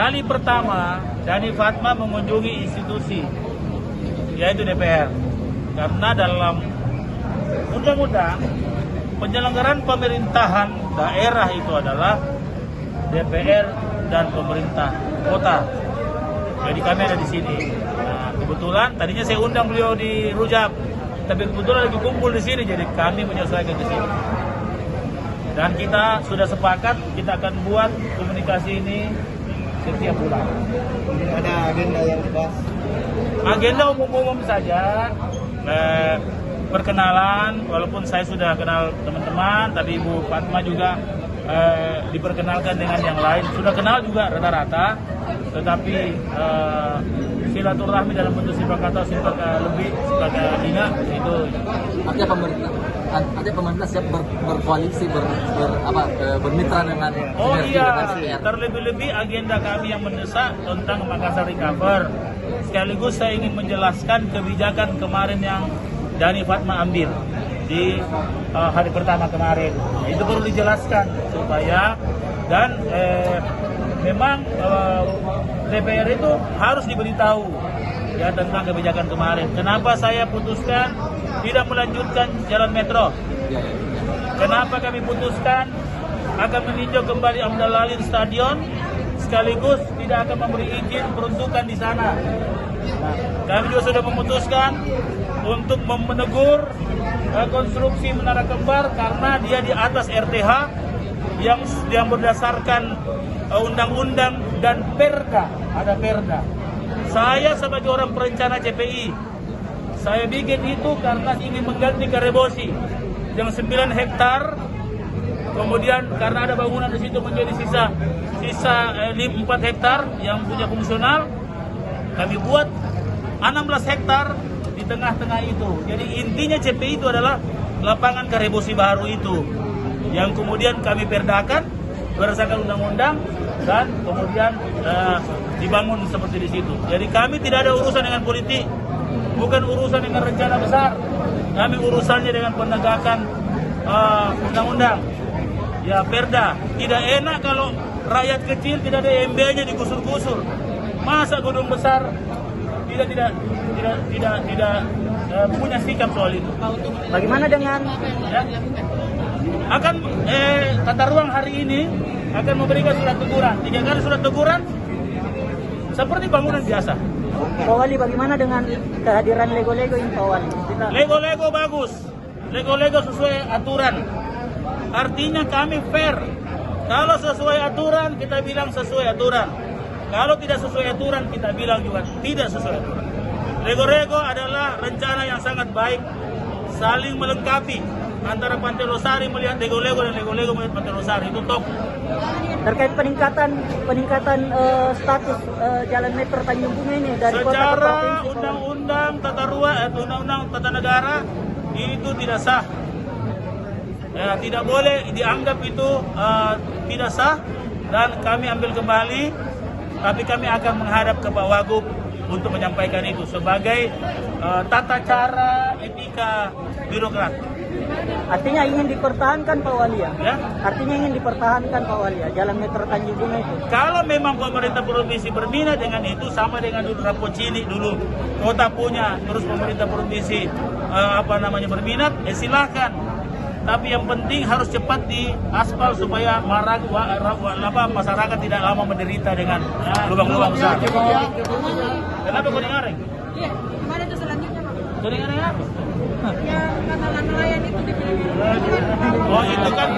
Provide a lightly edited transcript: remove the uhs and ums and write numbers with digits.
kali pertama Dani Fatma mengunjungi institusi, yaitu DPR. Karena dalam undang-undang penyelenggaraan pemerintahan daerah itu adalah DPR dan pemerintah kota. Jadi kami ada di sini. Nah, kebetulan tadinya saya undang beliau di Rujak, tapi kebetulan lagi kumpul di sini, jadi kami menyesuaikan di sini. Dan kita sudah sepakat kita akan buat komunikasi ini setiap bulan. Ada agenda yang dibahas? Agenda umum-umum saja. Perkenalan, walaupun saya sudah kenal teman-teman, tapi Ibu Fatma juga diperkenalkan dengan yang lain. Sudah kenal juga rata-rata, tetapi silaturahmi dalam bentuk sifat kata sifat lebih sifat ingat itu. Artinya pemerintah siap berkoalisi bermitra dengan iya, terlebih-lebih agenda kami yang mendesak tentang Makassar Recover. Sekaligus saya ingin menjelaskan kebijakan kemarin yang Dani Fatma ambil di hari pertama kemarin. Itu perlu dijelaskan supaya dan memang DPR itu harus diberitahu ya tentang kebijakan kemarin. Kenapa saya putuskan tidak melanjutkan jalan metro? Kenapa kami putuskan akan meninjau kembali Abdul Lalin Stadion, sekaligus tidak akan memberi izin peruntukan di sana. Nah, kami juga sudah memutuskan untuk menegur konstruksi Menara Kembar karena dia di atas RTH yang berdasarkan undang-undang dan perda, ada perda. Saya sebagai orang perencana CPI, saya bikin itu karena ingin mengganti Karebosi yang 9 hektar, kemudian karena ada bangunan di situ menjadi sisa 4 hektar yang punya fungsional, kami buat 16 hektar di tengah-tengah itu. Jadi intinya CPI itu adalah lapangan Karebosi baru itu, yang kemudian kami perdakan berdasarkan undang-undang dan kemudian dibangun seperti di situ. Jadi kami tidak ada urusan dengan politik, bukan urusan dengan rencana besar. Kami urusannya dengan penegakan undang-undang. Ya perda. Tidak enak kalau rakyat kecil tidak ada MB-nya digusur-gusur. Masa gedung besar tidak punya sikap soal itu. Bagaimana dengan akan tata ruang hari ini akan memberikan surat teguran 3 kali surat teguran seperti bangunan biasa. Pak Wali, bagaimana dengan kehadiran Lego-Lego ini Pak Wali? Lego-Lego bagus, Lego-Lego sesuai aturan, artinya kami fair. Kalau sesuai aturan kita bilang sesuai aturan, kalau tidak sesuai aturan kita bilang juga tidak sesuai aturan. Lego-Lego adalah rencana yang sangat baik, saling melengkapi antara Pantai Losari melihat Lego-Lego dan Lego-Lego melihat Pantai Losari, itu top. Terkait peningkatan status jalan metro Tanjung Bunga ini dari kota ke secara provinsi, undang-undang tata ruang undang-undang tata negara itu tidak sah. Ya, tidak boleh dianggap itu tidak sah, dan kami ambil kembali, tapi kami akan menghadap ke Pak Wagub untuk menyampaikan itu sebagai tata cara etika birokrat. Artinya ingin dipertahankan Pak Wali ya? Ya? Artinya ingin dipertahankan Pak Wali ya, jalan metro Tanjung Bunga itu? Kalau memang pemerintah provinsi berminat dengan itu, sama dengan dulu Rapocini dulu kota punya, terus pemerintah provinsi berminat, silahkan. Tapi yang penting harus cepat di aspal supaya masyarakat tidak lama menderita dengan lubang-lubang besar. Kenapa Kuning Areng? Iya, gimana tuh selanjutnya Pak? Kuning Areng apa? Ya, kata nelayan itu dipilih. Oh itu kan